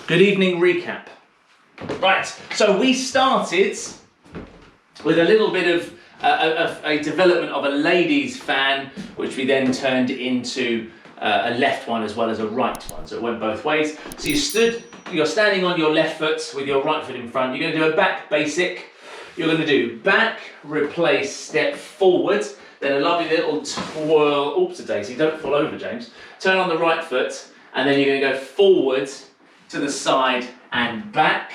Good evening recap. Right, so we started with a little bit of a development of a ladies fan, which we then turned into a left one as well as a right one. So it went both ways. So you're standing on your left foot with your right foot in front. You're going to do a back basic. You're going to do back, replace, step forward, then a lovely little twirl. Oops, a daisy, don't fall over, James. Turn on the right foot, and then you're going to go forward to the side and back.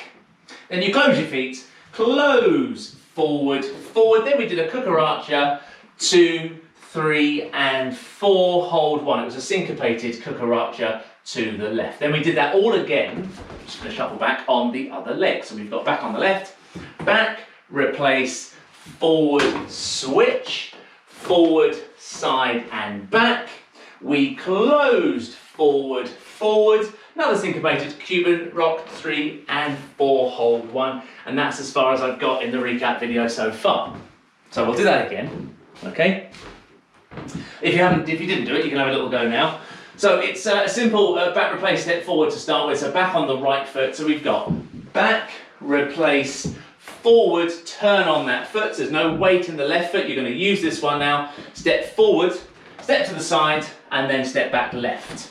Then you close your feet, close, forward, forward. Then we did a cucaracha, 2, 3 and 4, hold 1. It was a syncopated cucaracha to the left. Then we did that all again. I'm just going to shuffle back on the other leg. So we've got back on the left, back, replace, forward, switch, forward, side and back. We closed, forward, forward. Another syncopated Cuban rock, 3 and 4, hold 1. And that's as far as I've got in the recap video so far. So we'll do that again, okay? If you didn't do it, you can have a little go now. So it's a simple back, replace, step forward to start with. So back on the right foot. So we've got back, replace, forward, turn on that foot. So there's no weight in the left foot. You're going to use this one now. Step forward, step to the side, and then step back left.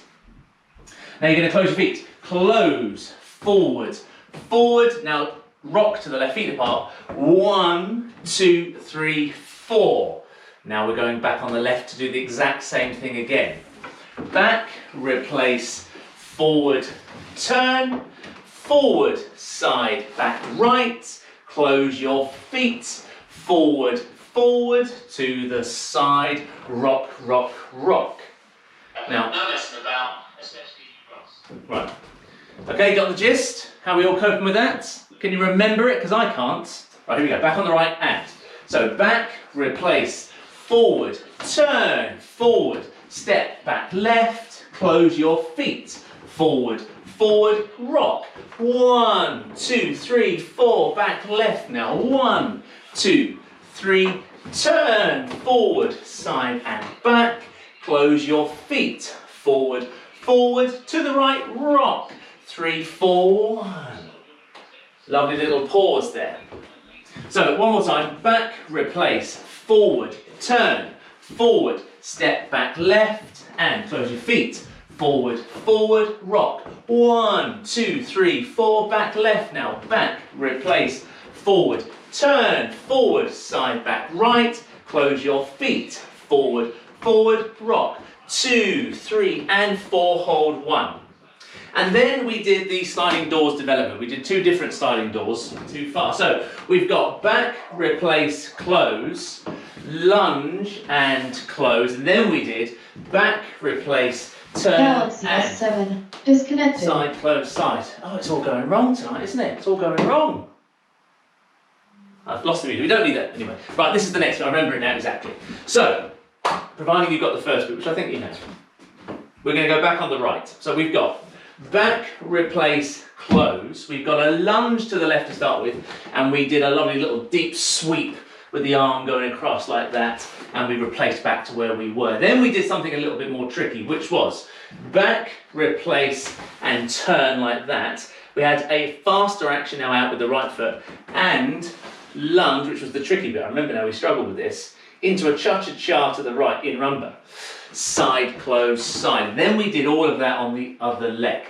Now you're going to close your feet. Close, forward, forward. Now rock to the left, feet apart. 1, 2, 3, 4. Now we're going back on the left to do the exact same thing again. Back, replace, forward, turn, forward, side, back, right. Close your feet. Forward, forward, to the side. Rock, rock, rock. Now, no messing about. Right. Okay, got the gist? How are we all coping with that? Can you remember it? Because I can't. Right, here we go. Back on the right and. So back, replace, forward, turn, forward, step back left, close your feet, forward, forward, rock. 1, 2, 3, 4, back left now. 1, 2, 3, turn, forward, side and back, close your feet, forward, forward, to the right, rock. 3, 4, 1. Lovely little pause there. So one more time, back, replace, forward, turn, forward, step back left and close your feet. Forward, forward, rock. 1, 2, 3, 4, back left now. Back, replace, forward, turn, forward, side, back right. Close your feet. Forward, forward, rock. 2, 3 and 4, hold 1. And then we did the sliding doors development. We did 2 different sliding doors too far. So we've got back, replace, close, lunge and close. And then we did back, replace, turn Galaxy and S7 disconnected. Side, close, side. Oh, it's all going wrong tonight, isn't it? It's all going wrong. I've lost the music. We don't need that anyway. Right, this is the next one. I remember it now exactly. So, providing you've got the first bit, which I think you know, we're going to go back on the right. So we've got back, replace, close. We've got a lunge to the left to start with, and we did a lovely little deep sweep with the arm going across like that, and we replaced back to where we were. Then we did something a little bit more tricky, which was back, replace, and turn like that. We had a faster action now out with the right foot, and lunge, which was the tricky bit. I remember now we struggled with this, into a cha-cha-cha to the right in Rumba. Side, close, side. Then we did all of that on the other leg.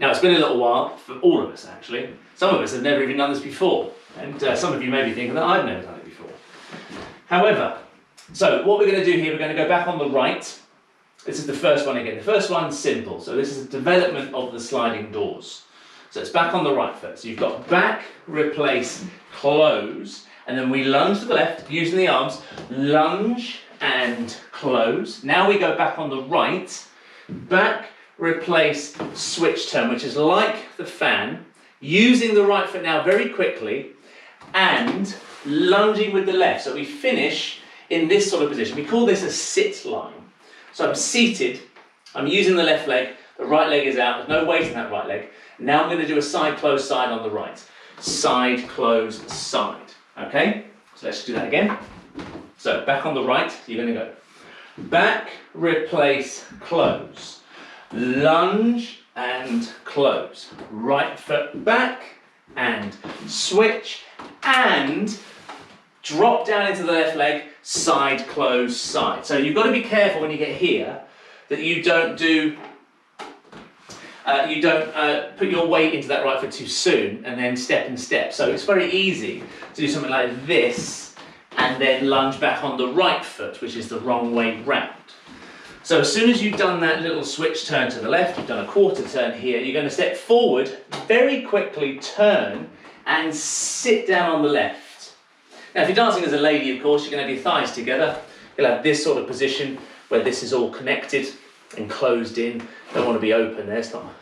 Now it's been a little while for all of us actually. Some of us have never even done this before, and some of you may be thinking that I've never done it before. However, so what we're going to do here, we're going to go back on the right. This is the first one again. The first one's simple. So this is a development of the sliding doors. So it's back on the right foot. So you've got back, replace, close, and then we lunge to the left using the arms, lunge and close. Now we go back on the right, back, replace, switch turn, which is like the fan, using the right foot now very quickly and lunging with the left. So we finish in this sort of position. We call this a sit line. So I'm seated, I'm using the left leg, the right leg is out, there's no weight in that right leg. Now I'm going to do a side, close, side on the right. Side, close, side. Okay? So let's do that again. So back on the right, you're going to go back, replace, close, lunge and close. Right foot back and switch and drop down into the left leg, side, close, side. So you've got to be careful when you get here that you don't put your weight into that right foot too soon and then step and step. So it's very easy to do something like this and then lunge back on the right foot, which is the wrong way round. So as soon as you've done that little switch turn to the left, you've done a quarter turn here, you're going to step forward, very quickly turn and sit down on the left. Now if you're dancing as a lady, of course, you're going to have your thighs together. You'll have this sort of position where this is all connected and closed in. Don't want to be open there, it's not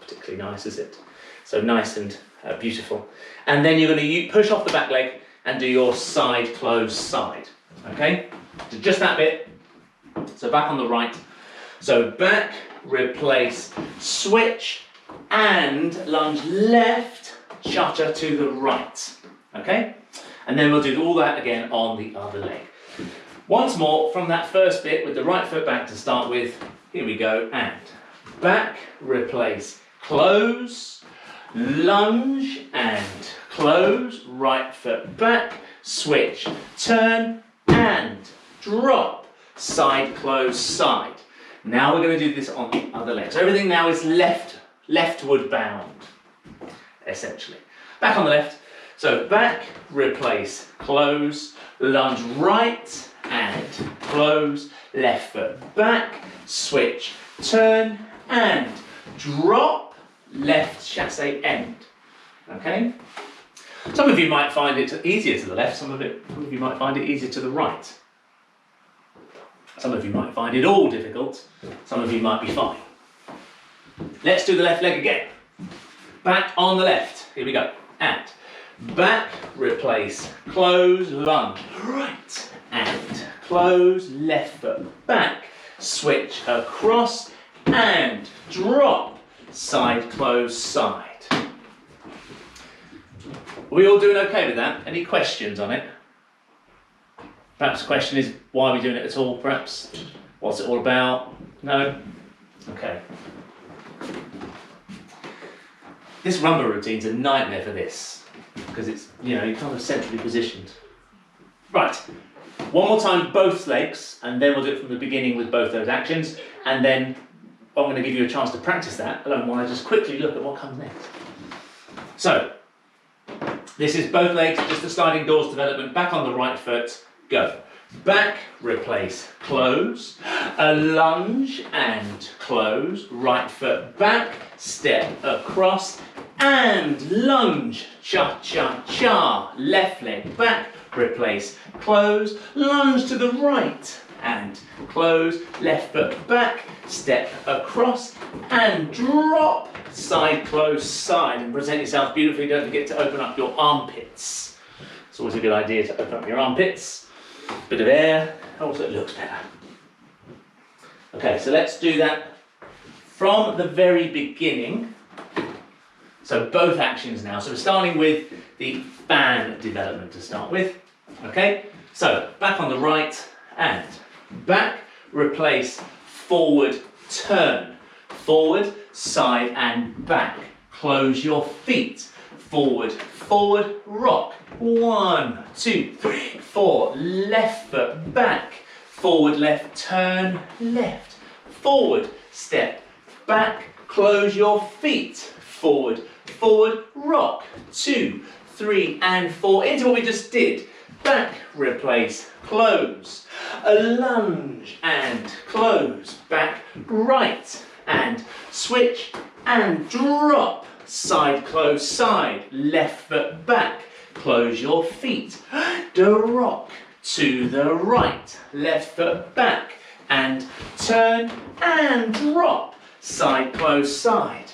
particularly nice, is it? So nice and beautiful. And then you're going to push off the back leg and do your side, close, side. Okay? So just that bit. So back on the right. So back, replace, switch, and lunge left, cha-cha to the right. Okay? And then we'll do all that again on the other leg. Once more from that first bit with the right foot back to start with. Here we go, and back, replace, close, lunge and close, right foot back, switch, turn and drop, side, close, side. Now we're going to do this on the other leg. So everything now is leftward bound, essentially. Back on the left. So back, replace, close, lunge right and close, left foot back, switch, turn and drop, left chasse end. Okay? Some of you might find it easier to the left, some of you might find it easier to the right. Some of you might find it all difficult, some of you might be fine. Let's do the left leg again. Back on the left, here we go. And back, replace, close, lunge, right, and close, left foot back, switch across, and drop, side, close, side. Are we all doing okay with that? Any questions on it? Perhaps the question is, why are we doing it at all, perhaps? What's it all about? No? Okay. This rumba routine's a nightmare for this, because it's, you're kind of centrally positioned. Right, one more time, both legs, and then we'll do it from the beginning with both those actions, and then I'm going to give you a chance to practice that, alone while I just quickly look at what comes next. So, this is both legs, just the sliding doors development, back on the right foot, go. Back, replace, close, a lunge and close, right foot back, step across and lunge, cha-cha-cha, left leg back, replace, close, lunge to the right and close, left foot back, step across and drop, side, close, side, and present yourself beautifully. Don't forget to open up your armpits. It's always a good idea to open up your armpits. Bit of air, also it looks better. Okay, so let's do that from the very beginning. So both actions now. So we're starting with the fan development to start with. Okay, so back on the right and back, replace, forward, turn, forward, side and back. Close your feet, forward, forward, rock. 1, 2, 3, 4, left foot back, forward, left, turn, left, forward, step, back, close your feet, forward, forward, rock. 2, 3 and 4, into what we just did. Back, replace, close, a lunge and close, back, right and switch and drop, side, close, side, left foot back, close your feet, rock to the right, left foot back and turn and drop, side, close, side.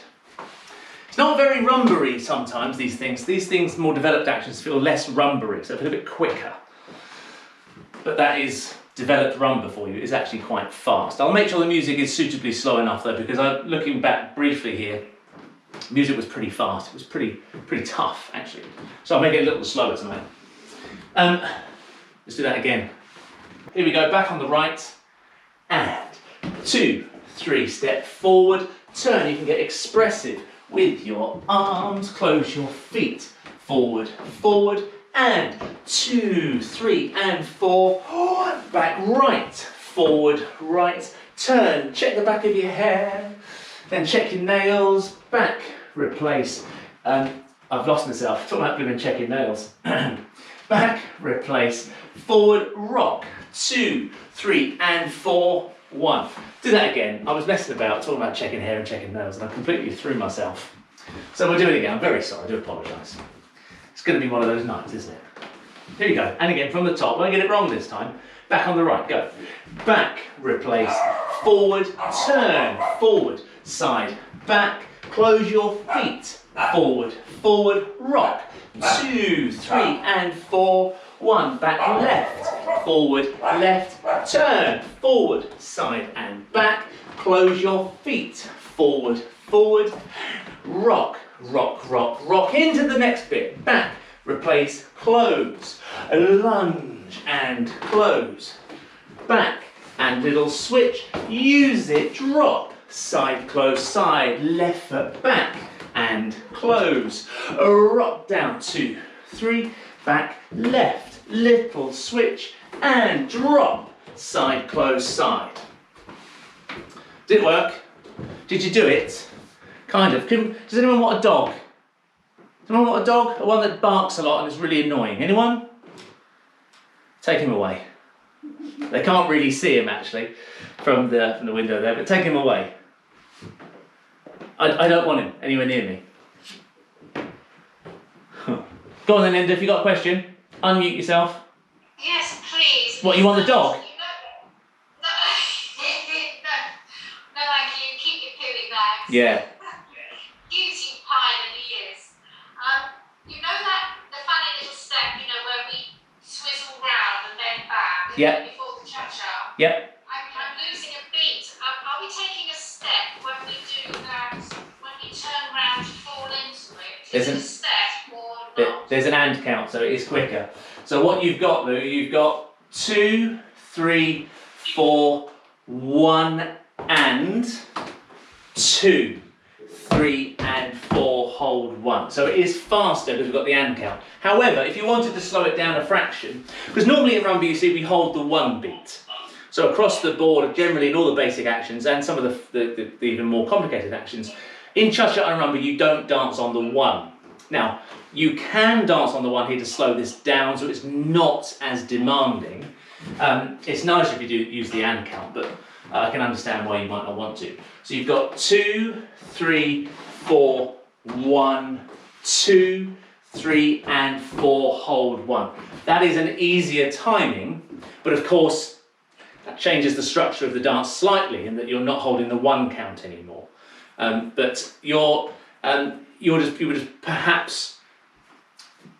It's not very rumba-y sometimes, these things, more developed actions feel less rumba-y, so feel a bit quicker. But that is developed rumba for you. It's actually quite fast. I'll make sure the music is suitably slow enough though, because looking back briefly here, music was pretty fast. It was pretty tough actually. So I'll make it a little slower tonight. Let's do that again. Here we go, back on the right, and 2, 3. Step forward, turn. You can get expressive with your arms. Close your feet. Forward, forward, and 2, 3, and 4. Back right, forward, right, turn. Check the back of your hair, then check your nails. Back, replace. I've lost myself. Talking about blooming checking nails. Back, replace, forward, rock. 2, 3, and 4. 1. Do that again. I was messing about, talking about checking hair and checking nails, and I completely threw myself. So we'll do it again. I'm very sorry. I do apologise. It's going to be one of those nights, isn't it? Here we go. And again from the top. Won't get it wrong this time. Back on the right. Go. Back, replace, forward, turn, forward, side, back. Close your feet. Forward, forward, rock. 2, 3, and 4. 1. Back, left, forward, left, turn, forward, side and back. Close your feet. Forward, forward, rock, rock, rock, rock. Into the next bit. Back, replace, close, lunge and close. Back and little switch. Use it, drop, side, close, side, left foot back and close. Rock down, 2, 3, back, left, little switch and drop, side, close, side. Did it work? Did you do it? Kind of. Does anyone want a dog? Does anyone want a dog? A one that barks a lot and is really annoying. Anyone? Take him away. They can't really see him actually from the window there, but take him away. I don't want him anywhere near me. Go on then, Linda, if you've got a question, unmute yourself. Yes, please. What, you want the dog? No, thank you. Keep your pooey bags. Yeah. Cutie pie that he is. You know that the funny little step, where we swizzle round and then back before the cha-cha? Yep. I'm losing a beat. Are we taking a step when we do that, when we turn round to fall into it? Is it a step or not? There's an and count, so it is quicker. So what you've got, Lou, you've got 2, 3, 4, 1 and 2, 3 and 4, hold 1. So it is faster because we've got the and count. However, if you wanted to slow it down a fraction, because normally in Rumba you see we hold the 1 beat. So across the board, generally in all the basic actions and some of the even more complicated actions, in Cha-Cha and Rumba you don't dance on the 1. Now, you can dance on the 1 here to slow this down so it's not as demanding. It's nice if you do use the and count, but I can understand why you might not want to. So you've got 2, 3, 4, 1, 2, 3 and 4, hold 1. That is an easier timing, but of course that changes the structure of the dance slightly in that you're not holding the 1 count anymore. But you're just perhaps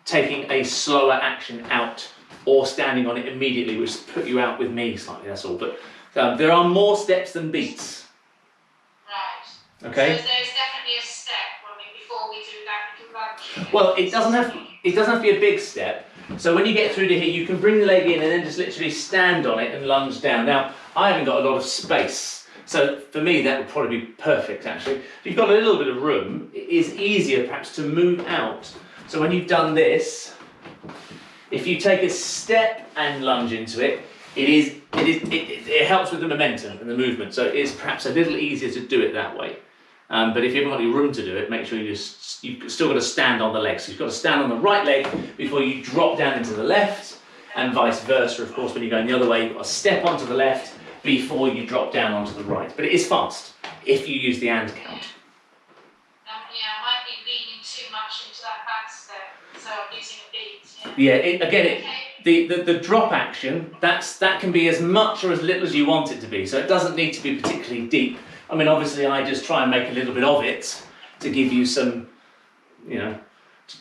taking a slower action out or standing on it immediately, which put you out with me slightly, that's all. But there are more steps than beats. Right. Okay? So there's definitely a step before we do that. Well, it doesn't have to be a big step. So when you get through to here, you can bring the leg in and then just literally stand on it and lunge down. Now, I haven't got a lot of space. So for me, that would probably be perfect, actually. If you've got a little bit of room, it is easier perhaps to move out. So when you've done this, if you take a step and lunge into it, it helps with the momentum and the movement. So it is perhaps a little easier to do it that way. But if you haven't got any room to do it, make sure you've still got to stand on the leg. So you've got to stand on the right leg before you drop down into the left, and vice versa. Of course, when you're going the other way, you've got to step onto the left before you drop down onto the right. But it is fast if you use the and count. I might be leaning too much into that back step, so I'm using a beat. The drop action, that can be as much or as little as you want it to be. So it doesn't need to be particularly deep. I mean, obviously, I just try and make a little bit of it to give you some, I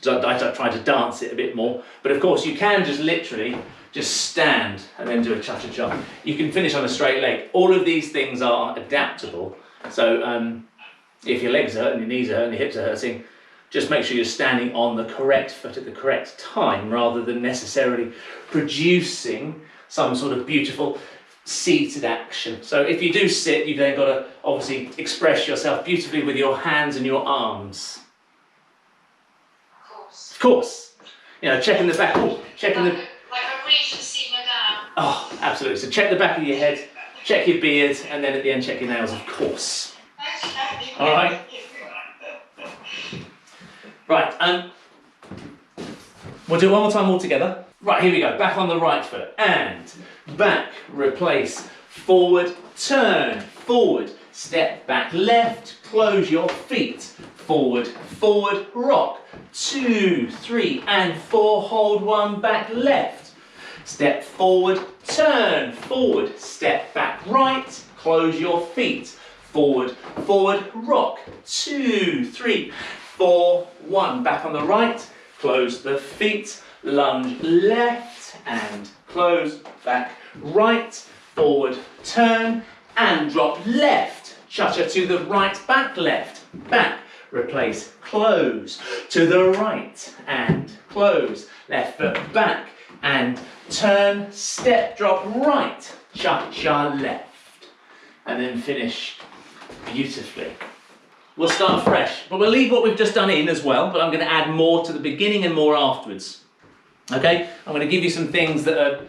try to dance it a bit more. But of course, you can just literally just stand and then do a cha-cha-cha. You can finish on a straight leg. All of these things are adaptable. So if your legs hurt and your knees hurt and your hips are hurting, just make sure you're standing on the correct foot at the correct time rather than necessarily producing some sort of beautiful seated action. So if you do sit, you've then got to obviously express yourself beautifully with your hands and your arms. Of course. You know, checking the back, checking like a Regency Madame. Oh, absolutely. So check the back of your head, check your beard, and then at the end check your nails, of course. All right. Right. We'll do it one more time all together. Right, here we go. Back on the right foot. And back, replace, forward, turn, forward, step back left, close your feet, forward, forward, rock, 2, 3, and 4, hold 1, back left, step forward, turn, forward, step back right, close your feet, forward, forward, rock, 2, 3, 4, 1, back on the right, close the feet, lunge left and close, back right, forward, turn and drop left, cha-cha to the right, back left, back, replace, close, to the right and close, left foot back and turn, step, drop right, cha-cha left, and then finish beautifully. We'll start fresh, but we'll leave what we've just done in as well, but I'm going to add more to the beginning and more afterwards. Okay, I'm going to give you some things that are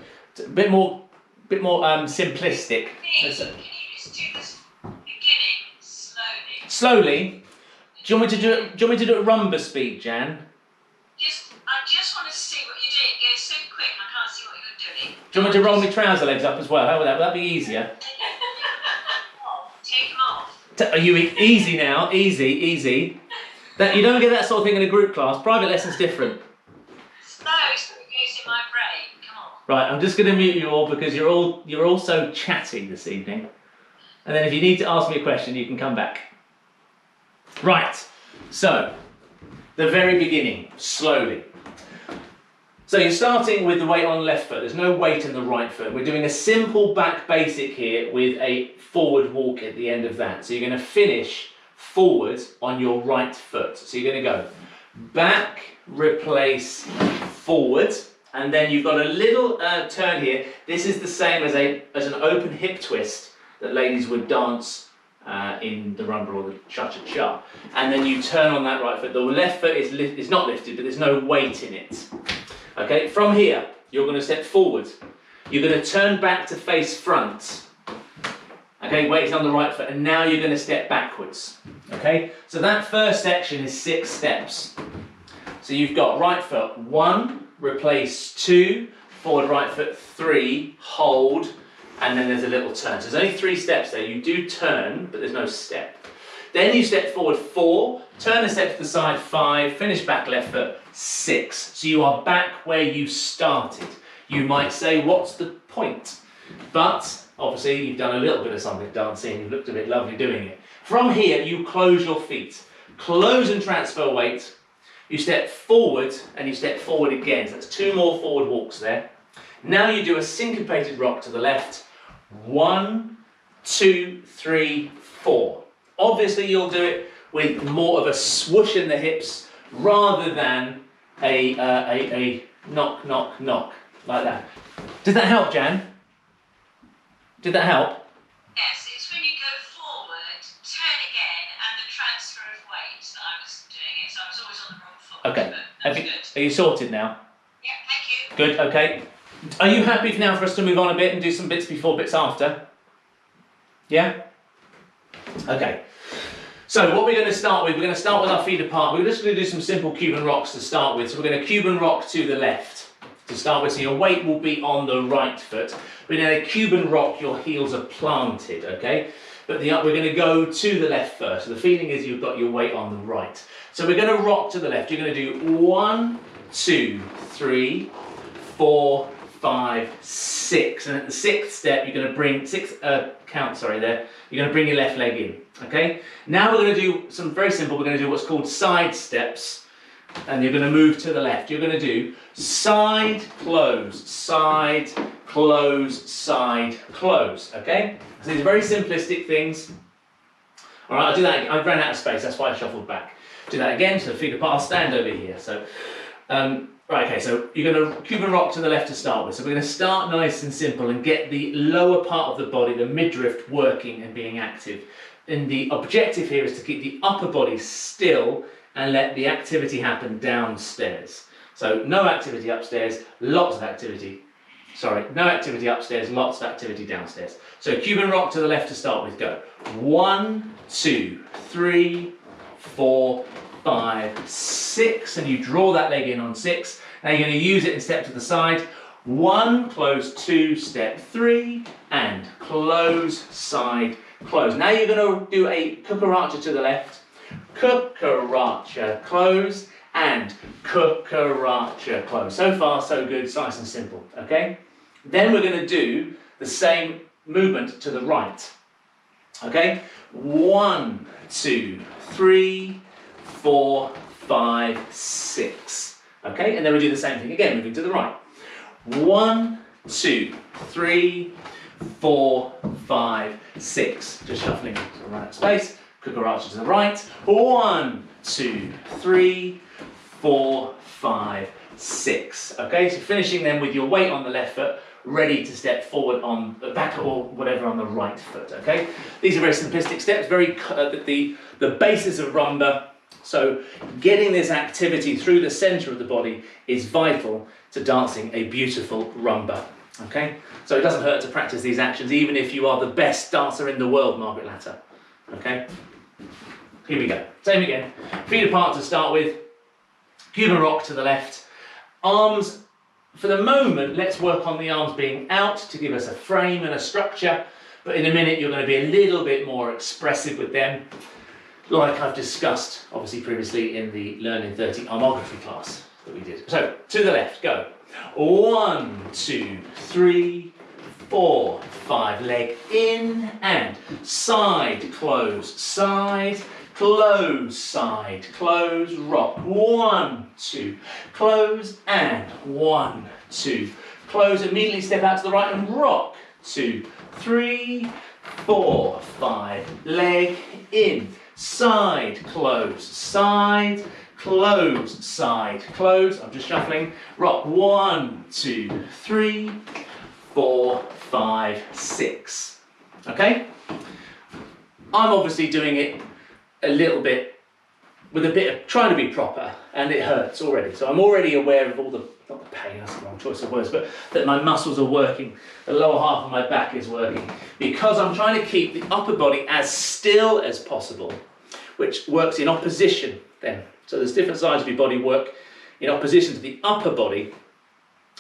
a bit more simplistic. Can you just do this beginning slowly? Slowly? Do you want me to do it Rumba speed, Jan? I just want to see what you're doing. It goes so quick and I can't see what you're doing. Do you want me to roll my trouser legs up as well? How would that? Would that be easier? Take them off. Are you easy now? Easy. That you don't get that sort of thing in a group class. Private lesson's different. No, it's what goes in my brain. Come on. Right, I'm just going to mute you all because you're all so chatty this evening. And then if you need to ask me a question, you can come back. Right, so the very beginning, slowly. So you're starting with the weight on the left foot. There's no weight in the right foot. We're doing a simple back basic here with a forward walk at the end of that. So you're going to finish forward on your right foot. So you're going to go back, replace, forward, and then you've got a little turn here. This is the same as an open hip twist that ladies would dance in the rumba or the cha-cha-cha. And then you turn on that right foot. The left foot is not lifted, but there's no weight in it. Okay, from here, you're going to step forward. You're going to turn back to face front. Okay, weight is on the right foot, and now you're going to step backwards. Okay, so that first section is 6 steps. So you've got right foot 1, replace 2, forward right foot 3, hold, and then there's a little turn. So there's only 3 steps there. You do turn, but there's no step. Then you step forward 4, turn a step to the side 5, finish back left foot 6. So you are back where you started. You might say, what's the point? But obviously you've done a little bit of something dancing, you've looked a bit lovely doing it. From here, you close your feet. Close and transfer weight. You step forward and you step forward again. So that's 2 more forward walks there. Now you do a syncopated rock to the left. 1, 2, 3, 4. Obviously you'll do it with more of a swoosh in the hips rather than a knock, knock, knock, like that. Did that help, Jan? Did that help? Yes, it's when you go forward, turn again, and the transfer of weight that I was doing it. So I was always on the wrong foot. Okay. But that's good. Are you sorted now? Yeah, thank you. Good, okay. Are you happy now for us to move on a bit and do some bits before, bits after? Yeah? Okay. So what we're going to start with, we're going to start with our feet apart. We're just going to do some simple Cuban rocks to start with. So we're going to Cuban rock to the left to start with. So your weight will be on the right foot. But in a Cuban rock, your heels are planted, okay? But we're going to go to the left first. So the feeling is you've got your weight on the right. So we're going to rock to the left. You're going to do 1, 2, 3, 4, 5, 6. And at the 6th step, you're going to bring, you're going to bring your left leg in, okay? Now we're going to do some very simple, we're going to do what's called side steps. And you're going to move to the left. You're going to do side, close, side, close, side, close, okay? So these are very simplistic things. All right, I'll do that again. I ran out of space, that's why I shuffled back. Do that again, so feet apart. I'll stand over here. So Right, okay, so you're going to Cuban rock to the left to start with. So we're going to start nice and simple and get the lower part of the body, the midriff, working and being active. And the objective here is to keep the upper body still and let the activity happen downstairs. So no activity upstairs, lots of activity. Sorry, no activity upstairs, lots of activity downstairs. So Cuban rock to the left to start with, go. 1, 2, 3, 4, 5, 6, and you draw that leg in on 6. Now you're going to use it and step to the side. 1, close, 2, step 3, and close, side, close. Now you're going to do a cucaracha to the left, cucaracha, close, and cucaracha, close. So far, so good, it's nice and simple, okay? Then we're going to do the same movement to the right, okay? 1, 2, 3, 4, 5, 6. Okay, and then we do the same thing again, moving to the right. 1, 2, 3, 4, 5, 6. Just shuffling to the right space. Cucaracha to the right. 1, 2, 3, 4, 5, 6. Okay, so finishing then with your weight on the left foot, ready to step forward on the back or whatever on the right foot. Okay, these are very simplistic steps, very the basis of rumba. So getting this activity through the center of the body is vital to dancing a beautiful rumba. Okay, so it doesn't hurt to practice these actions, even if you are the best dancer in the world, Margaret Latter. Okay, here we go. Same again. Feet apart to start with. Cuban rock to the left. Arms, for the moment, let's work on the arms being out to give us a frame and a structure. But in a minute, you're going to be a little bit more expressive with them, like I've discussed, obviously, previously in the Learning 30 armography class that we did. So, to the left, go. 1, 2, 3, 4, 5. Leg in and side, close, side, close, side, close, rock. 1, 2, close and 1, 2. Close, immediately step out to the right and rock. 2, 3, 4, 5. Leg in. Side, close, side, close, side, close. I'm just shuffling. Rock. 1, 2, 3, 4, 5, 6. Okay? I'm obviously doing it a little bit with a bit of trying to be proper, and it hurts already. So I'm already aware of all the, not the pain, that's the wrong choice of words, but that my muscles are working. The lower half of my back is working because I'm trying to keep the upper body as still as possible, which works in opposition then. So there's different sides of your body work in opposition to the upper body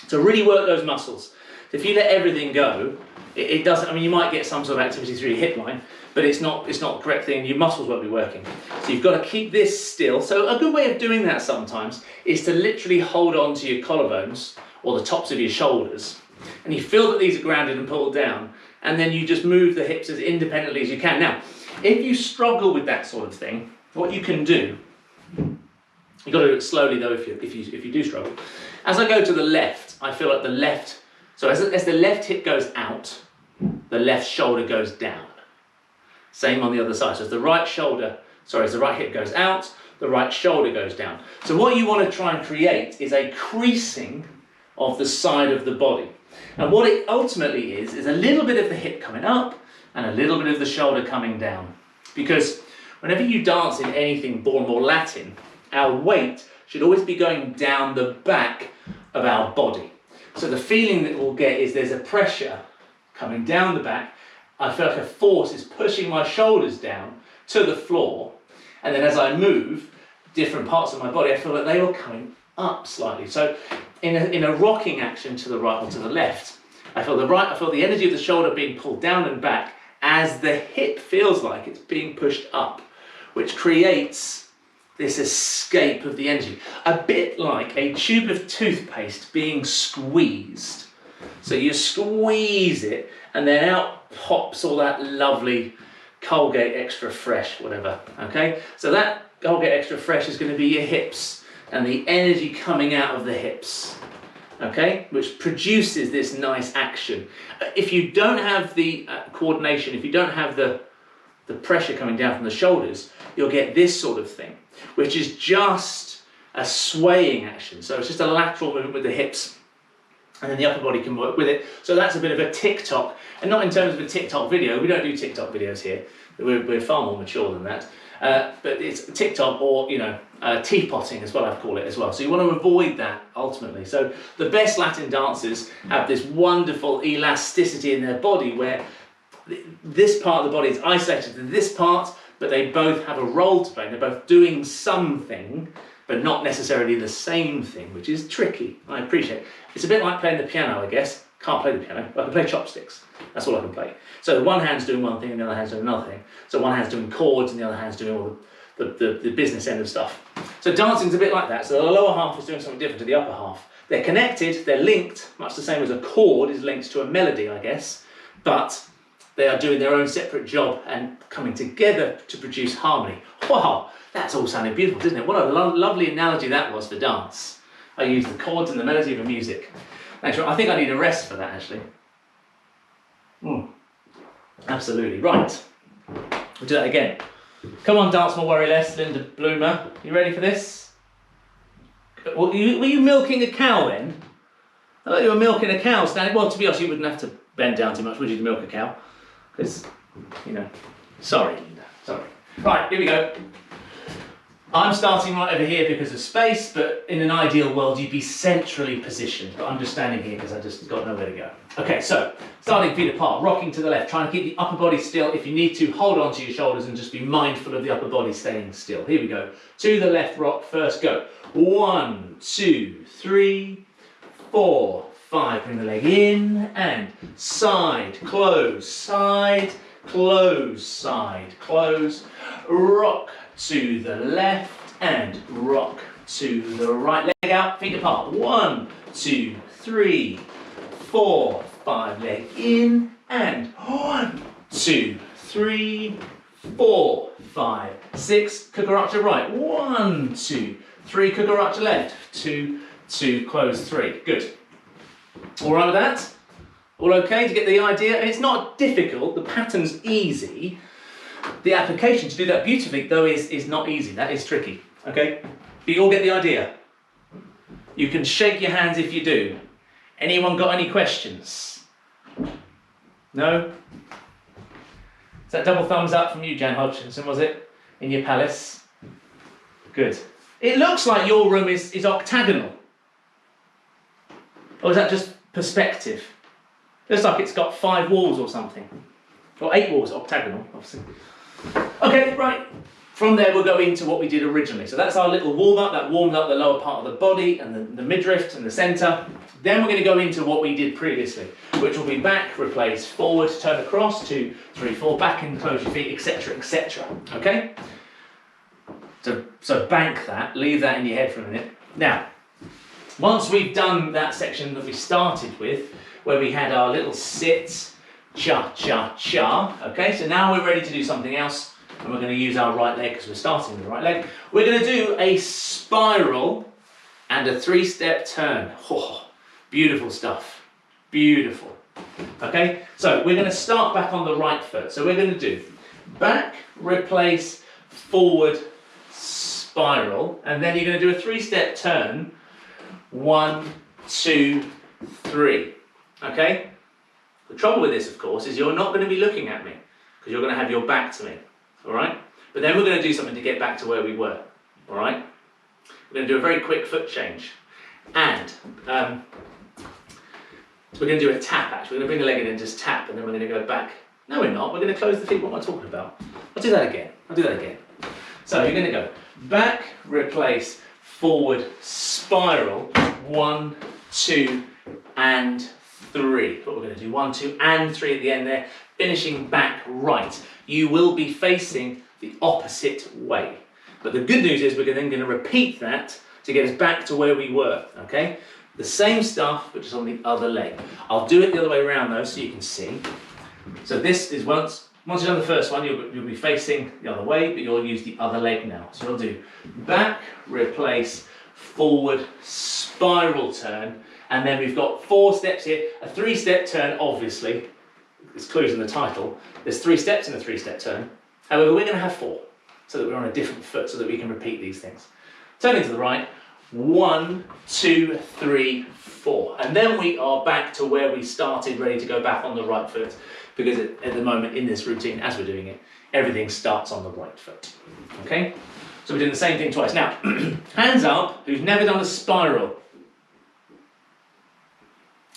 to really work those muscles. If you let everything go, it doesn't, I mean, you might get some sort of activity through your hip line, but it's not the correct thing, your muscles won't be working. So you've got to keep this still. So a good way of doing that sometimes is to literally hold on to your collarbones or the tops of your shoulders, and you feel that these are grounded and pulled down, and then you just move the hips as independently as you can. Now, if you struggle with that sort of thing, what you can do, you've got to do it slowly though if you do struggle. As I go to the left, I feel like the left, so as the left hip goes out, the left shoulder goes down. Same on the other side. So as the right hip goes out, the right shoulder goes down. So what you want to try and create is a creasing of the side of the body. And what it ultimately is a little bit of the hip coming up and a little bit of the shoulder coming down. Because whenever you dance in anything Ballroom or Latin, our weight should always be going down the back of our body. So the feeling that we'll get is there's a pressure coming down the back. I feel like a force is pushing my shoulders down to the floor, and then as I move different parts of my body, I feel like they are coming up slightly. So in a rocking action to the right or to the left, I feel the energy of the shoulder being pulled down and back as the hip feels like it's being pushed up, which creates this escape of the energy, a bit like a tube of toothpaste being squeezed. So you squeeze it, and then out pops all that lovely Colgate Extra Fresh, whatever, okay? So that Colgate Extra Fresh is going to be your hips, and the energy coming out of the hips, okay? Which produces this nice action. If you don't have the coordination, if you don't have the pressure coming down from the shoulders, you'll get this sort of thing, which is just a swaying action. So it's just a lateral movement with the hips, and then the upper body can work with it. So that's a bit of a TikTok, and not in terms of a TikTok video. We don't do TikTok videos here. We're far more mature than that. But it's TikTok, or teapotting is what I call it as well. So you want to avoid that ultimately. So the best Latin dancers have this wonderful elasticity in their body where this part of the body is isolated to this part, but they both have a role to play. They're both doing something, but not necessarily the same thing, which is tricky. I appreciate it. It's a bit like playing the piano, I guess. Can't play the piano, but I can play chopsticks. That's all I can play. So one hand's doing one thing and the other hand's doing another thing. So one hand's doing chords and the other hand's doing all the business end of stuff. So dancing's a bit like that. So the lower half is doing something different to the upper half. They're connected, they're linked, much the same as a chord is linked to a melody, I guess, but they are doing their own separate job and coming together to produce harmony. Wow, that's all sounding beautiful, doesn't it? What a lovely analogy that was for dance. I used the chords and the melody of the music. Actually, I think I need a rest for that, actually. Absolutely, right. We'll do that again. Come on, dance more, worry less, Linda Bloomer. You ready for this? Were you milking a cow then? I thought you were milking a cow standing. Well, to be honest, you wouldn't have to bend down too much, would you, to milk a cow? Because, sorry, Linda, sorry. Right, here we go. I'm starting right over here because of space, but in an ideal world, you'd be centrally positioned. But I'm just standing here because I just got nowhere to go. Okay, so starting feet apart, rocking to the left, trying to keep the upper body still. If you need to, hold on to your shoulders and just be mindful of the upper body staying still. Here we go. To the left, rock, first go. 1, 2, 3, 4, 5. Bring the leg in and side, close, side, close, side, close. Rock to the left and rock to the right. Leg out, feet apart. 1, 2, 3, 4, 5. Leg in and 1, 2, 3, 4, 5, 6. Cucaracha right. 1, 2, 3. Cucaracha left. 2, 2. Close 3. Good. All right with that? All okay to get the idea? It's not difficult. The pattern's easy. The application to do that beautifully, though, is not easy. That is tricky, okay? But you all get the idea. You can shake your hands if you do. Anyone got any questions? No? Is that double thumbs up from you, Jan Hodgkinson, was it? In your palace? Good. It looks like your room is octagonal. Or is that just perspective? Looks like it's got 5 walls or something. Or 8 walls, octagonal, obviously. Okay, right. From there we'll go into what we did originally. So that's our little warm-up. That warmed up the lower part of the body and the midriff and the centre. Then we're going to go into what we did previously, which will be back, replace, forward, turn across, 2, 3, 4, back and close your feet, etc., etc. Okay? So bank that, leave that in your head for a minute. Now, once we've done that section that we started with, where we had our little sit, cha, cha, cha. Okay, so now we're ready to do something else, and we're going to use our right leg because we're starting with the right leg. We're going to do a spiral and a 3-step turn. Oh, beautiful stuff. Beautiful. Okay, so we're going to start back on the right foot. So we're going to do back, replace, forward, spiral, and then you're going to do a 3-step turn. 1, 2, 3. Okay? The trouble with this, of course, is you're not going to be looking at me because you're going to have your back to me. All right? But then we're going to do something to get back to where we were. All right? We're going to do a very quick foot change. And we're going to do a tap, actually. We're going to bring the leg in and just tap, and then we're going to go back. No, we're not. We're going to close the feet. What am I talking about? I'll do that again. So you're going to go back, replace, forward, spiral, 1, 2, and 3. What we're going to do, 1, 2, and 3 at the end there, finishing back right. You will be facing the opposite way. But the good news is we're then going to repeat that to get us back to where we were, okay? The same stuff, but just on the other leg. I'll do it the other way around though, so you can see. So this is once you've done the first one, you'll be facing the other way, but you'll use the other leg now. So we'll do back, replace, forward, spiral turn, and then we've got 4 steps here. A 3-step turn, obviously, it's clues in the title. There's 3 steps in a 3-step turn. However, we're going to have 4, so that we're on a different foot, so that we can repeat these things. Turning to the right, 1, 2, 3, 4. And then we are back to where we started, ready to go back on the right foot, because at the moment in this routine, as we're doing it, everything starts on the right foot. Okay? So we're doing the same thing twice. Now, hands up, who's never done a spiral.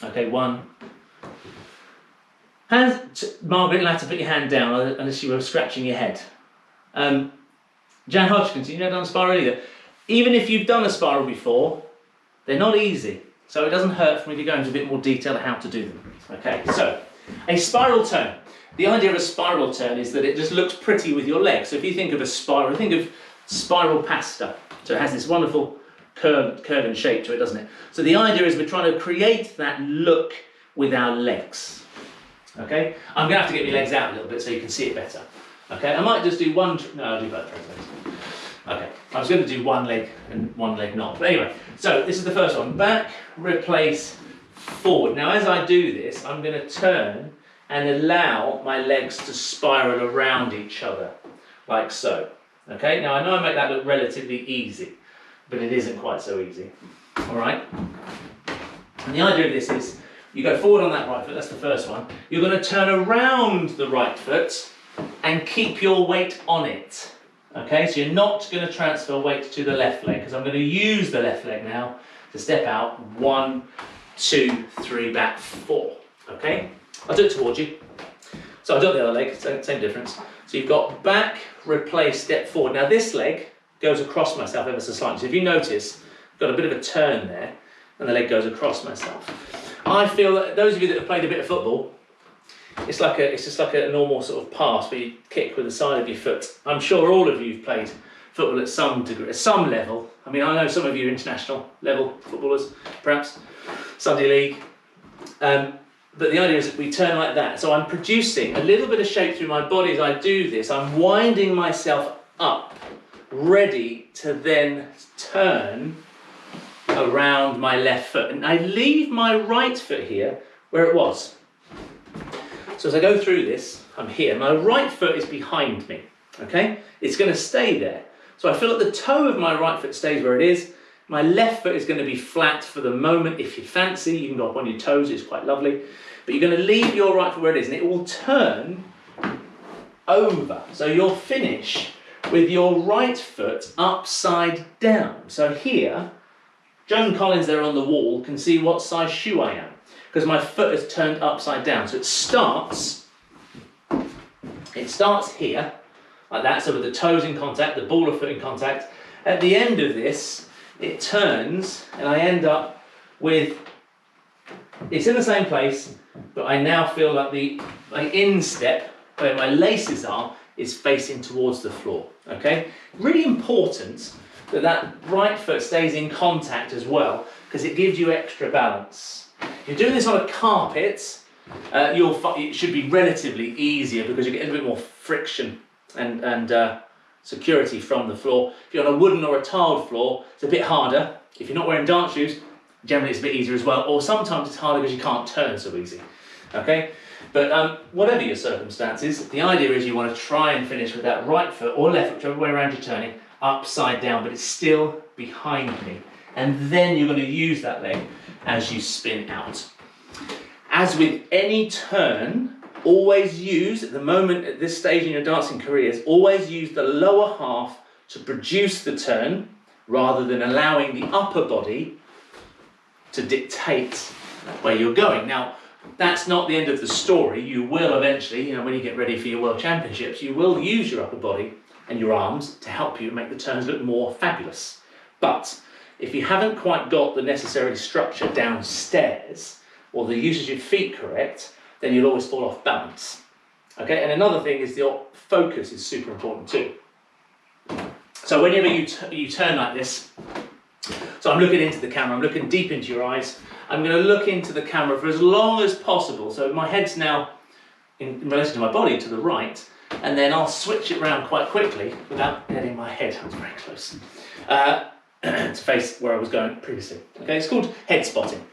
Okay, 1. Margaret Latta, put your hand down, unless you were scratching your head. Jan Hodgkins, you've never done a spiral either. Even if you've done a spiral before, they're not easy. So it doesn't hurt for me to go into a bit more detail of how to do them. Okay, so a spiral turn. The idea of a spiral turn is that it just looks pretty with your legs. So if you think of a spiral, think of spiral pasta. So it has this wonderful curve and shape to it, doesn't it? So the idea is we're trying to create that look with our legs. Okay, I'm going to have to get my legs out a little bit so you can see it better. Okay, I might just do one, no, I'll do both legs. Okay, I was going to do one leg and one leg not. But anyway, so this is the first one. Back, replace, forward. Now as I do this, I'm going to turn and allow my legs to spiral around each other, like so. Okay, now I know I make that look relatively easy, but it isn't quite so easy. All right? And the idea of this is, you go forward on that right foot, that's the first one. You're going to turn around the right foot and keep your weight on it. Okay, so you're not going to transfer weight to the left leg, because I'm going to use the left leg now to step out. 1, 2, 3, back, 4. Okay, I'll do it towards you. So I've done the other leg, same difference. So you've got back, replace, step forward. Now this leg goes across myself ever so slightly. So if you notice, I've got a bit of a turn there, and the leg goes across myself. I feel that those of you that have played a bit of football, it's just like a normal sort of pass where you kick with the side of your foot. I'm sure all of you have played football at some degree, at some level. I mean, I know some of you are international level footballers, perhaps, Sunday league. But the idea is that we turn like that. So I'm producing a little bit of shape through my body as I do this. I'm winding myself up, ready to then turn around my left foot. And I leave my right foot here where it was. So as I go through this, I'm here. My right foot is behind me, okay? It's going to stay there. So I feel that the toe of my right foot stays where it is. My left foot is going to be flat for the moment. If you fancy, you can go up on your toes. It's quite lovely. But you're going to leave your right foot where it is, and it will turn over. So you'll finish with your right foot upside down. So here, Joan Collins there on the wall can see what size shoe I am, because my foot is turned upside down. So it starts here, like that, so with the toes in contact, the ball of foot in contact. At the end of this, it turns, and I end up with, it's in the same place, but I now feel like my instep, where my laces are, is facing towards the floor, okay? Really important that that right foot stays in contact as well, because it gives you extra balance. If you're doing this on a carpet, it should be relatively easier because you get a little bit more friction and security from the floor. If you're on a wooden or a tiled floor, it's a bit harder. If you're not wearing dance shoes, generally it's a bit easier as well, or sometimes it's harder because you can't turn so easy. Okay? But whatever your circumstances, the idea is you want to try and finish with that right foot or left foot, whichever way around you're turning, upside down, but it's still behind me. And then you're going to use that leg as you spin out. As with any turn, always use, at this stage in your dancing careers, always use the lower half to produce the turn rather than allowing the upper body to dictate where you're going. Now, that's not the end of the story. You will eventually, when you get ready for your World Championships, you will use your upper body and your arms to help you make the turns look more fabulous. But if you haven't quite got the necessary structure downstairs or the usage of your feet correct, then you'll always fall off balance. Okay, and another thing is your focus is super important too. So whenever you turn like this, so I'm looking into the camera, I'm looking deep into your eyes, I'm going to look into the camera for as long as possible. So my head's now in relation to my body to the right, and then I'll switch it around quite quickly without getting my head, that's very close, to face where I was going previously. Okay, it's called head spotting.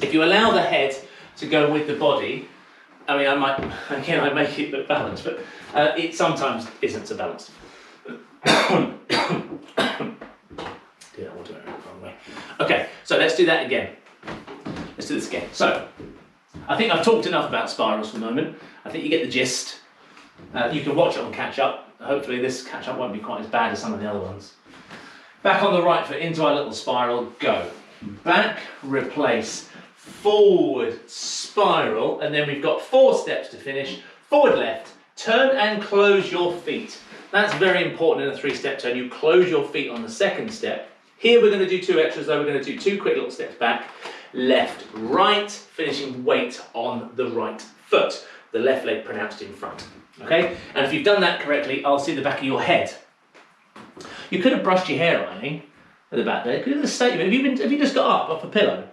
If you allow the head to go with the body, I mean, I make it look balanced, but it sometimes isn't so balanced. Yeah, we'll do it. Okay, so let's do that again. Let's do this again. So, I think I've talked enough about spirals for the moment. I think you get the gist. You can watch it on catch up. Hopefully this catch up won't be quite as bad as some of the other ones. Back on the right foot into our little spiral, go. Back, replace, forward, spiral, and then we've got 4 steps to finish. Forward left, turn and close your feet. That's very important in a 3-step turn. You close your feet on the 2nd step. Here we're going to do 2 extras though. We're going to do 2 quick little steps back. Left, right, finishing weight on the right foot. The left leg pronounced in front. Okay? And if you've done that correctly, I'll see the back of your head. You could have brushed your hair ironing at the back there. Could have just stayed. Have you just got up off a pillow?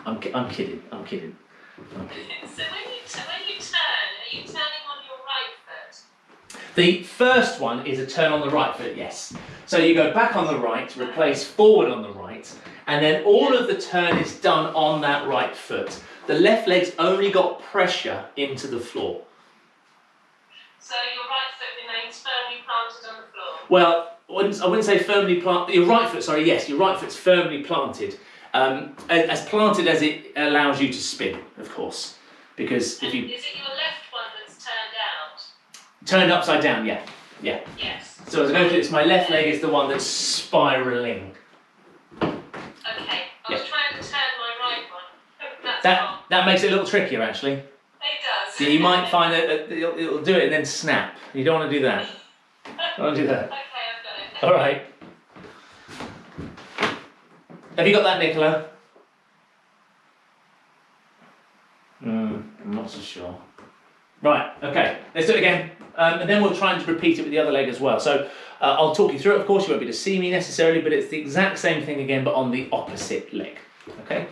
I'm kidding. I'm kidding. So when you turn, are you turning on your right foot? The first one is a turn on the right foot, yes. So you go back on the right, replace forward on the right, and then all of the turn is done on that right foot. The left leg's only got pressure into the floor. So your right foot remains firmly planted on the floor? Well, I wouldn't say firmly planted. Your right foot, sorry, yes, your right foot's firmly planted. As planted as it allows you to spin, of course. Because if you... Is it your left one that's turned out? Turned upside down, yeah. Yeah. Yes. So as I go through this, my left leg is the one that's spiralling. Okay. I was trying to turn my right one. That makes it a little trickier, actually. It does. Yeah, you might find that it'll do it and then snap. You don't want to do that. Don't want to do that. Okay, I've got it. All right. Have you got that, Nicola? I'm not so sure. Right, okay, let's do it again. And then we'll try and repeat it with the other leg as well. So I'll talk you through it, of course. You won't be able to see me necessarily, but it's the exact same thing again, but on the opposite leg. Okay?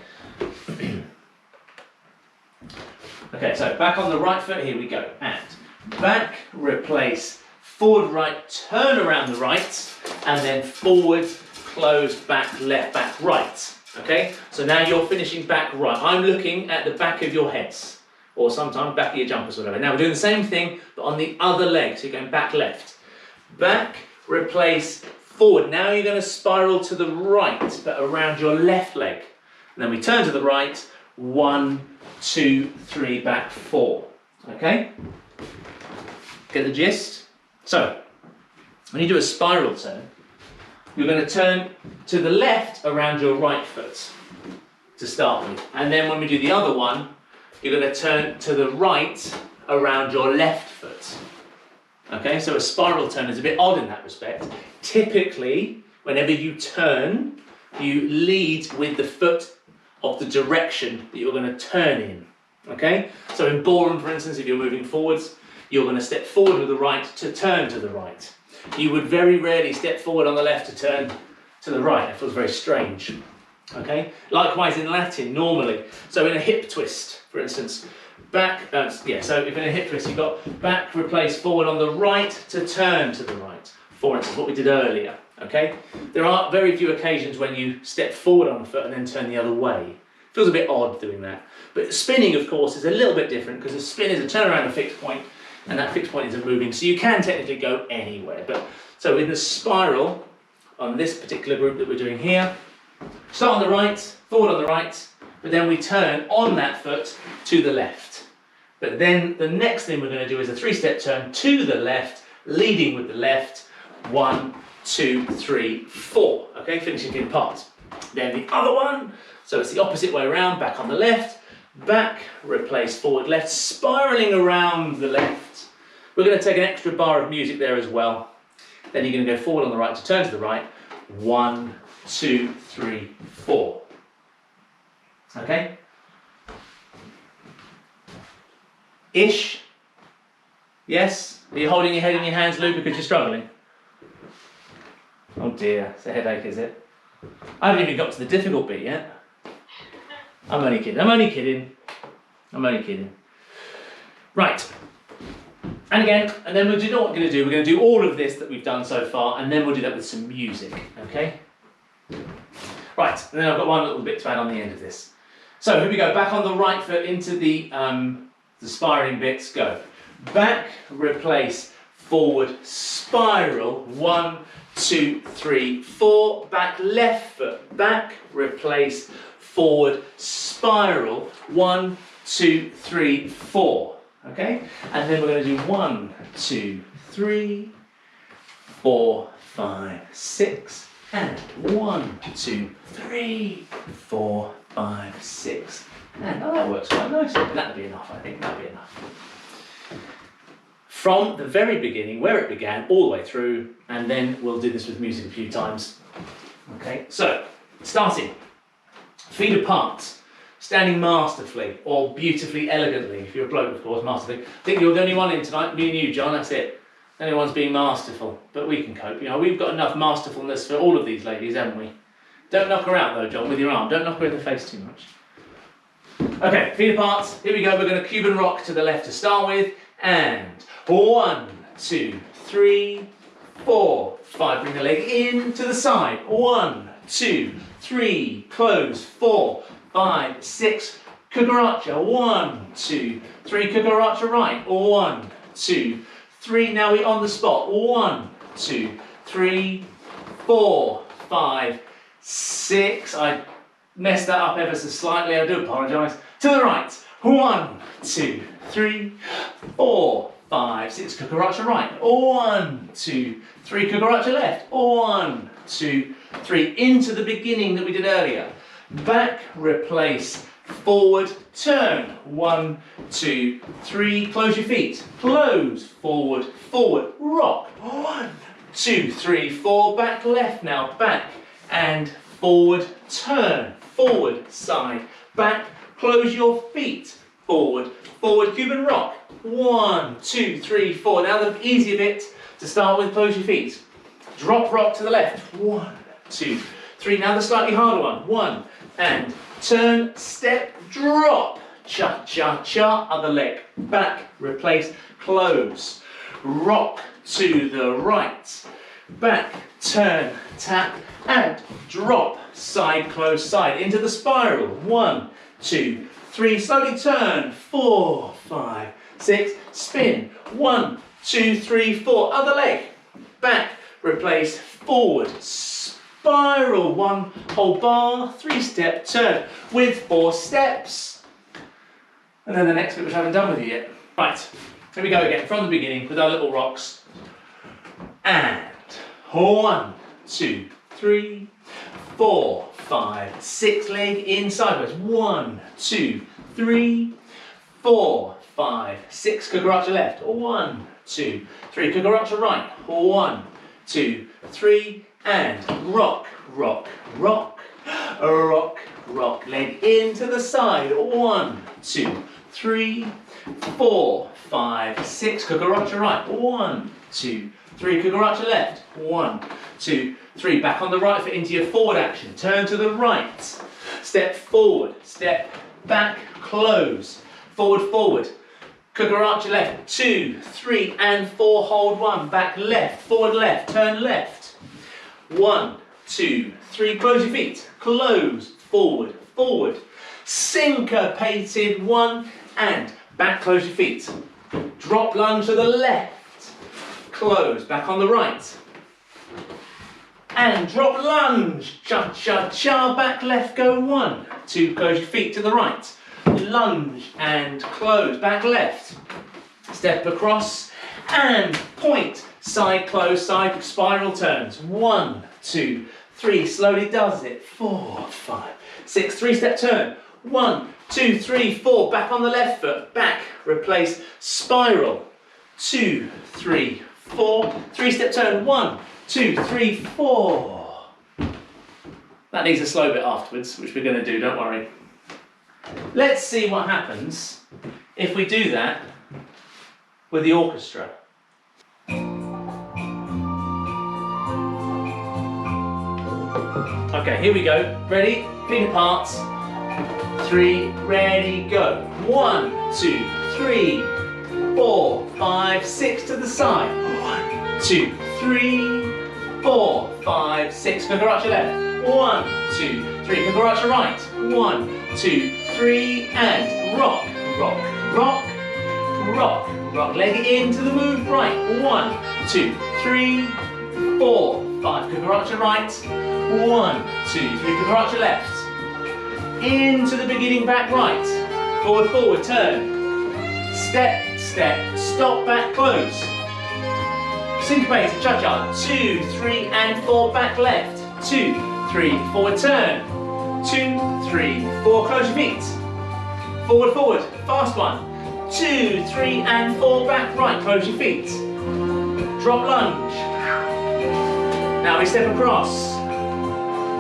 Okay, so back on the right foot, here we go. And back, replace, forward right, turn around the right, and then forward, close, back, left, back, right. Okay? So now you're finishing back right. I'm looking at the back of your heads, or sometimes back of your jumpers, whatever. Now we're doing the same thing, but on the other leg. So you're going back, left. Back, replace, forward. Now you're going to spiral to the right, but around your left leg. And then we turn to the right. 1, 2, 3, back, 4. Okay? Get the gist? So, when you do a spiral turn, you're going to turn to the left around your right foot to start with. And then when we do the other one, you're going to turn to the right around your left foot. Okay, so a spiral turn is a bit odd in that respect. Typically, whenever you turn, you lead with the foot of the direction that you're going to turn in. Okay, so in ballroom, for instance, if you're moving forwards, you're going to step forward with the right to turn to the right. You would very rarely step forward on the left to turn to the right. That feels very strange. Okay? Likewise in Latin, normally. So in a hip twist, for instance, back, so if in a hip twist you've got back, replace, forward on the right to turn to the right. For instance, what we did earlier. Okay? There are very few occasions when you step forward on a foot and then turn the other way. It feels a bit odd doing that. But spinning, of course, is a little bit different because a spin is a turn around a fixed point, and that fixed point isn't moving, so you can technically go anywhere. But so in the spiral, on this particular group that we're doing here, start on the right, forward on the right, but then we turn on that foot to the left. But then the next thing we're going to do is a 3-step turn to the left, leading with the left. 1, 2, 3, 4. Okay, finishing in parts. Then the other one, so it's the opposite way around, back on the left, back, replace, forward, left, spiraling around the left. We're going to take an extra bar of music there as well. Then you're going to go forward on the right to turn to the right. 1, 2, 3, 4. Okay? Ish? Yes? Are you holding your head in your hands, Lou, because you're struggling? Oh dear, it's a headache, is it? I haven't even got to the difficult bit yet. I'm only kidding, I'm only kidding. I'm only kidding. Right. And again, and then we'll do what we're going to do. We're going to do all of this that we've done so far, and then we'll do that with some music, okay? Right, and then I've got one little bit to add on the end of this. So here we go, back on the right foot into the spiraling bits, go. Back, replace, forward, spiral, 1, 2, 3, 4, back left foot, back, replace, forward, spiral, 1, 2, 3, 4, okay? And then we're going to do 1, 2, 3, 4, 5, 6, and 1, 2, 3, 4, 5, 6, and oh, that works quite nicely. That'll be enough, I think, that'll be enough. From the very beginning, where it began, all the way through, and then we'll do this with music a few times. Okay, so, starting. Feet apart, standing masterfully, or beautifully, elegantly, if you're a bloke, of course, masterfully. I think you're the only one in tonight, me and you, John, that's it. The only one's being masterful, but we can cope. You know, we've got enough masterfulness for all of these ladies, haven't we? Don't knock her out though, John, with your arm. Don't knock her in the face too much. Okay, feet apart, here we go. We're going to Cuban rock to the left to start with, and 1, 2, 3, 4, 5. Bring the leg in to the side. 1, 2, 3. Close. 4, 5, 6. Cucaracha. 1, 2, 3. Cucaracha right. 1, 2, 3. Now we're on the spot. 1, 2, 3, 4, 5, 6. I messed that up ever so slightly. I do apologise. To the right. 1, 2, 3, 4, 5, 6. Cucaracha right. 1, 2, 3. Cucaracha left. 1, 2, 3. Into the beginning that we did earlier. Back, replace, forward, turn. 1, 2, 3. Close your feet. Close, forward, forward, rock. 1, 2, 3, 4. Back left now. Back and forward, turn. Forward, side, back. Close your feet. Forward, forward, Cuban rock. 1, 2, 3, 4. Now the easy bit to start with, close your feet. Drop rock to the left. 1, 2, 3. Now the slightly harder one. 1, and turn, step, drop. Cha, cha, cha. Other leg. Back, replace, close. Rock to the right. Back, turn, tap, and drop. Side, close, side. Into the spiral. 1, 2, 3. Slowly turn. 4, 5, 6. Spin. 1, 2, 3, 4. Other leg. Back, replace, forward. Spiral. 1 whole bar. 3-step turn with 4 steps. And then the next bit which I haven't done with you yet. Right. Here we go again from the beginning with our little rocks. And 1, 2, 3, 4, 5, 6. Leg in sideways. 1, 2, 3, 4, 5, 6. Cucaracha left. 1, 2, 3. Cucaracha right. 1, 2, 3. And rock, rock, rock, rock, rock. Leg into the side. 1, 2, 3, 4, 5, 6. Cucaracha right. 1, 2, 3. Cucaracha left. 1, 2, 3. Back on the right foot into your forward action. Turn to the right. Step forward. Step back. Close. Forward, forward. Cucaracha left. 2, 3, and 4. Hold 1. Back left. Forward left. Turn left. 1, 2, 3. Close your feet. Close. Forward, forward. Syncopated. 1 and back. Close your feet. Drop lunge to the left. Close. Back on the right. And drop lunge. Cha, cha, cha. Back left. Go. 1, 2. Close your feet to the right. Lunge and close. Back left. Step across and point. Side, close, side, spiral turns. 1, 2, 3. Slowly does it. 4, 5, 6. 3-step turn. 1, 2, 3, 4. Back on the left foot. Back. Replace. Spiral. 2, 3, 4. 3-step turn. 1, 2, 3, 4. That needs a slow bit afterwards, which we're going to do, don't worry. Let's see what happens if we do that with the orchestra. Okay, here we go. Ready? Feet apart. 3, ready, go. 1, 2, 3, 4, 5, 6 to the side. 1, 2, 3, 4, 5, 6. Cucaracha left. 1, 2, 3. Cucaracha right. 1, 2, 3, and rock, rock, rock, rock, rock, leg into the move, right. 1, 2, 3, 4, 5, cucaracha right. 1, 2, 3, cucaracha left. Into the beginning back right. Forward, forward, turn. Step, step, stop, back, close. Syncopated, cha-cha. 2, 3, and 4, back left. 2, 3, forward, turn. 2, 3, 4, close your feet. Forward, forward, fast one. 2, 3, and 4, back right, close your feet. Drop lunge. Now we step across.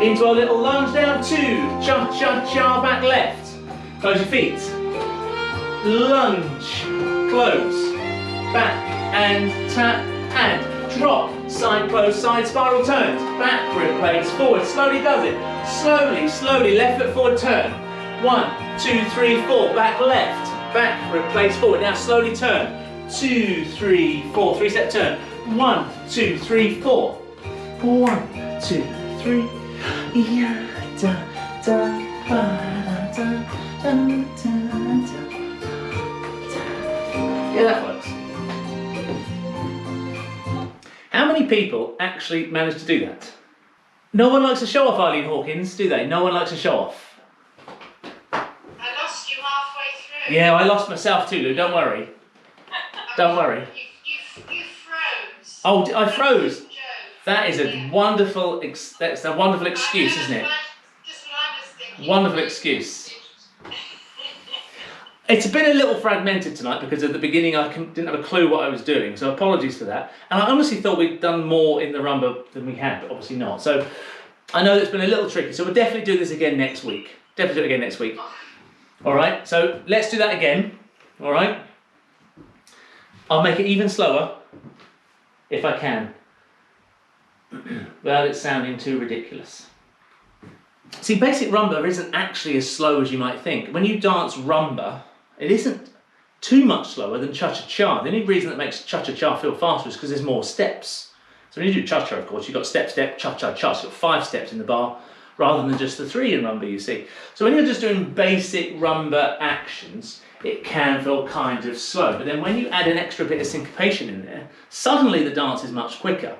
Into our little lunge down, 2, cha-cha-cha, back left. Close your feet. Lunge, close, back, and tap, and drop. Side close, side spiral turns. Back, replace, forward, slowly does it. Slowly, slowly, left foot forward, turn. 1, 2, 3, 4, back left. Back, replace, forward. Now slowly turn. 2, 3, 4, 3-step turn. 1, 2, 3, 4. 1, 2, 3. Yeah, da, da, ba, da, da, da, da, da. Yeah, that works. How many people actually manage to do that? No one likes to show off, Eileen Hawkins, do they? No one likes to show off. I lost you halfway through. Yeah, I lost myself too, Lou, don't worry. Don't worry. You froze. Oh, I froze. Joke. That is a wonderful, that's a wonderful excuse, isn't it? Just what I was thinking. Wonderful excuse. It's been a little fragmented tonight because at the beginning I didn't have a clue what I was doing, so apologies for that. And I honestly thought we'd done more in the rumba than we had, but obviously not. So I know it's been a little tricky, so we'll definitely do this again next week. Definitely do it again next week. All right, so let's do that again, all right? I'll make it even slower, if I can, without it sounding too ridiculous. See, basic rumba isn't actually as slow as you might think. When you dance rumba, it isn't too much slower than cha-cha-cha. The only reason that makes cha-cha-cha feel faster is because there's more steps. So when you do cha-cha, of course, you've got step, step, cha-cha-cha. So you've got 5 steps in the bar rather than just the 3 in rumba, you see. So when you're just doing basic rumba actions, it can feel kind of slow. But then when you add an extra bit of syncopation in there, suddenly the dance is much quicker.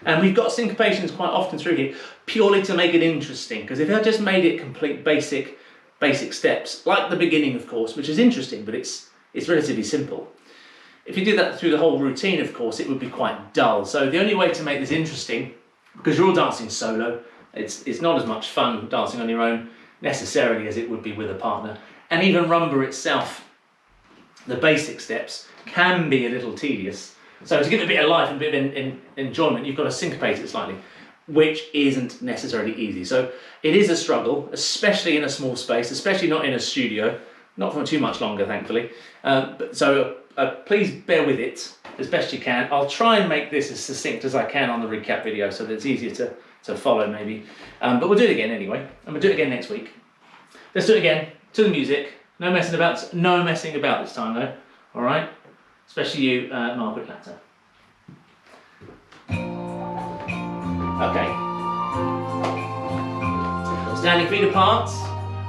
And we've got syncopations quite often through here purely to make it interesting, because if I just made it complete basic steps, like the beginning of course, which is interesting, but it's relatively simple. If you did that through the whole routine, of course, it would be quite dull. So the only way to make this interesting, because you're all dancing solo, it's not as much fun dancing on your own necessarily as it would be with a partner. And even rumba itself, the basic steps can be a little tedious. So to give it a bit of life and a bit of enjoyment, you've got to syncopate it slightly, which isn't necessarily easy. So it is a struggle, especially in a small space, especially not in a studio, not for too much longer, thankfully. So please bear with it as best you can. I'll try and make this as succinct as I can on the recap video so that it's easier to follow maybe. But we'll do it again anyway, and we'll do it again next week. Let's do it again, to the music. No messing about this time though, all right? Especially you, Margaret Latter. Okay. Standing feet apart.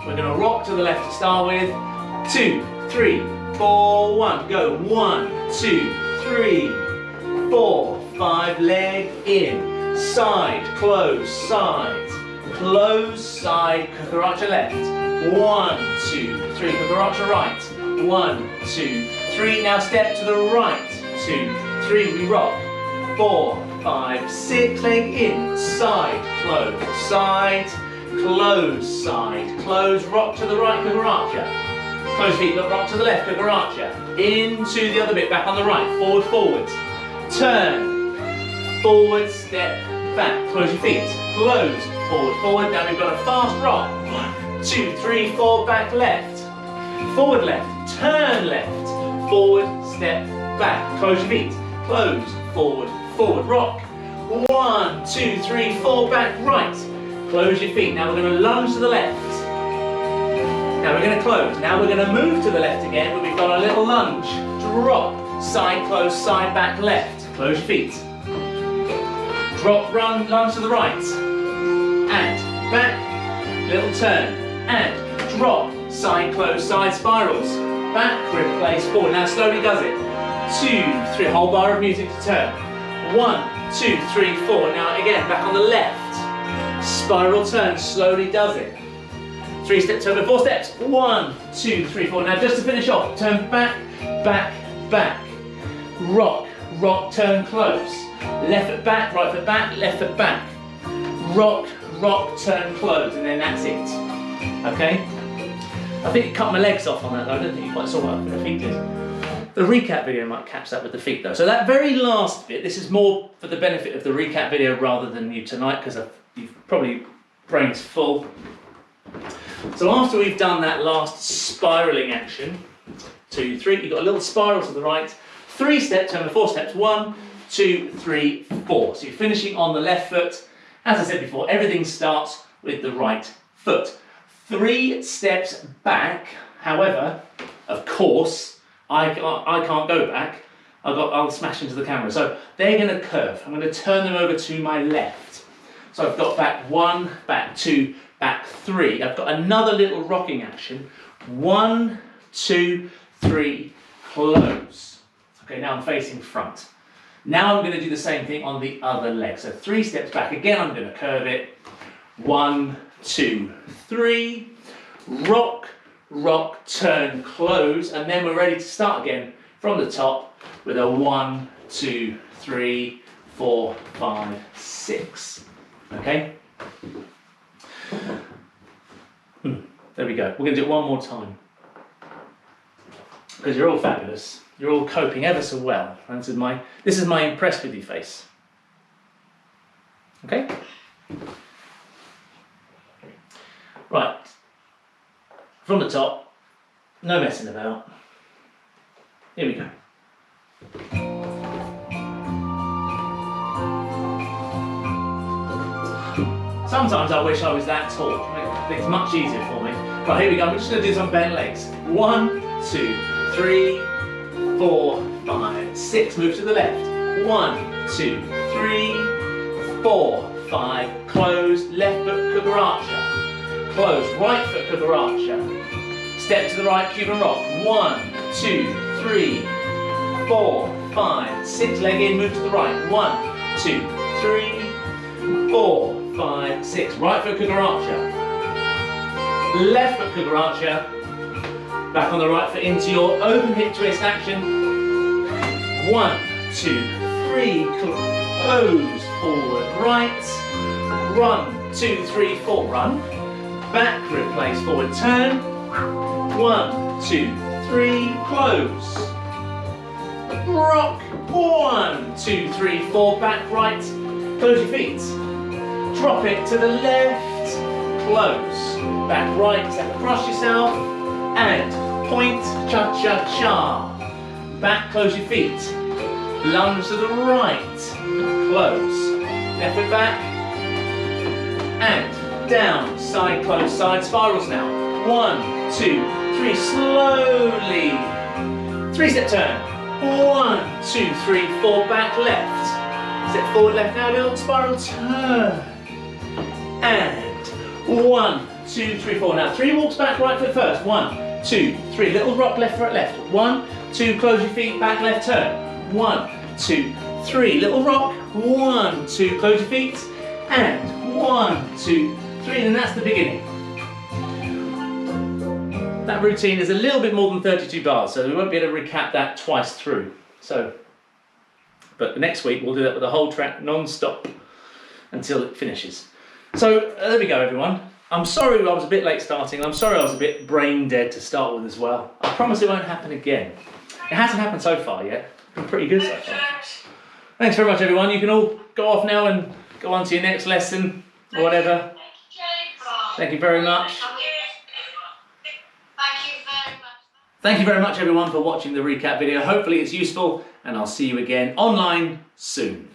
We're going to rock to the left to start with. 2, 3, 4, 1. Go. 1, 2, 3, 4, 5. Leg in. Side, close, side. Close, side, cucaracha left. 1, 2, 3, cucaracha right. 1, 2, 3. Now step to the right. 2, 3. We rock. 4, 5, 6. Leg in. Side, close, side. Close, side, close. Rock to the right, cucaracha. Close feet, look, rock to the left, cucaracha. Into the other bit, back on the right. Forward, forward. Turn. Forward, step, back. Close your feet. Close. Forward, forward. Now we've got a fast rock. 1, 2, 3, 4. Back left. Forward left. Turn left. Forward, step, back. Close your feet. Close. Forward, forward. Rock. 1, 2, 3, 4. Back right. Close your feet. Now we're going to lunge to the left. Now we're going to close. Now we're going to move to the left again, but we've got a little lunge. Drop. Side, close, side, back, left. Close your feet. Drop, run, lunge to the right. And back. Little turn. And drop. Side, close, side spirals. Back, replace, forward. Now slowly does it. 2, 3. Whole bar of music to turn. 1, 2, 3, 4. Now again, back on the left. Spiral turn, slowly does it. 3-step turn with 4 steps. 1, 2, 3, 4. Now just to finish off, turn back, back, back. Rock, rock, turn, close. Left foot back, right foot back, left foot back. Rock, rock, turn, close, and then that's it. Okay? I think it cut my legs off on that though. I don't think you quite saw what the feet did. The recap video might catch that with the feet though. So that very last bit, this is more for the benefit of the recap video rather than you tonight, because you've probably brains full. So after we've done that last spiraling action, 2, 3, you've got a little spiral to the right, 3-step turn with 4 steps, 1, 2, 3, 4. So you're finishing on the left foot. As I said before, everything starts with the right foot. 3 steps back, however, of course, I can't go back. I'll smash into the camera. So they're going to curve. I'm going to turn them over to my left. So I've got back 1, back 2, back 3. I've got another little rocking action. 1, 2, 3, close. Okay, now I'm facing front. Now I'm going to do the same thing on the other leg. So 3 steps back. Again, I'm going to curve it. 1, 2, 3. Rock, rock, turn, close. And then we're ready to start again from the top with a 1, 2, 3, 4, 5, 6. Okay? There we go. We're going to do it one more time. Because you're all fabulous. You're all coping ever so well. And this is my impressed with you face. Okay? Right. From the top, no messing about. Here we go. Sometimes I wish I was that tall. It's much easier for me. Right, here we go. I'm just going to do some bent legs. 1, 2, 3, 4, 5, 6. Move to the left. 1, 2, 3, 4, 5. Close. Left foot cucaracha. Close. Right foot cucaracha. Step to the right, Cuban rock. 1, 2, 3, 4, 5, 6. Leg in. Move to the right. 1, 2, 3, 4, 5, 6. Right foot cucaracha. Left foot cucaracha. Back on the right foot into your open hip twist action. 1, 2, 3. Close. Forward. Right. Run. 2, 3, 4. Run. Back. Replace. Forward. Turn. 1, 2, 3. Close. Rock. 1, 2, 3, 4. Back. Right. Close your feet. Drop it to the left. Close. Back. Right. Step across yourself. And point, cha-cha-cha. Back, close your feet. Lunge to the right. Close. Left foot back. And down. Side, close, side. Spirals now. 1, 2, 3. Slowly. 3-step turn. 1, 2, 3, 4. Back, left. Step forward, left now. Little spiral turn. And 1, 2, 3, 4. Now 3 walks back, right foot first. 1, 2, 3. Little rock, left foot left. 1, 2. Close your feet, back, left turn. 1, 2, 3. Little rock. 1, 2. Close your feet. And 1, 2, 3. And that's the beginning. That routine is a little bit more than 32 bars, so we won't be able to recap that twice through. But the next week we'll do that with the whole track non-stop until it finishes. So there we go, everyone. I'm sorry I was a bit late starting. I'm sorry I was a bit brain dead to start with as well. I promise it won't happen again. It hasn't happened so far yet. It's been pretty good so far. Thanks very much, everyone. You can all go off now and go on to your next lesson or whatever. Thank you very much. Thank you very much, everyone, for watching the recap video. Hopefully it's useful, and I'll see you again online soon.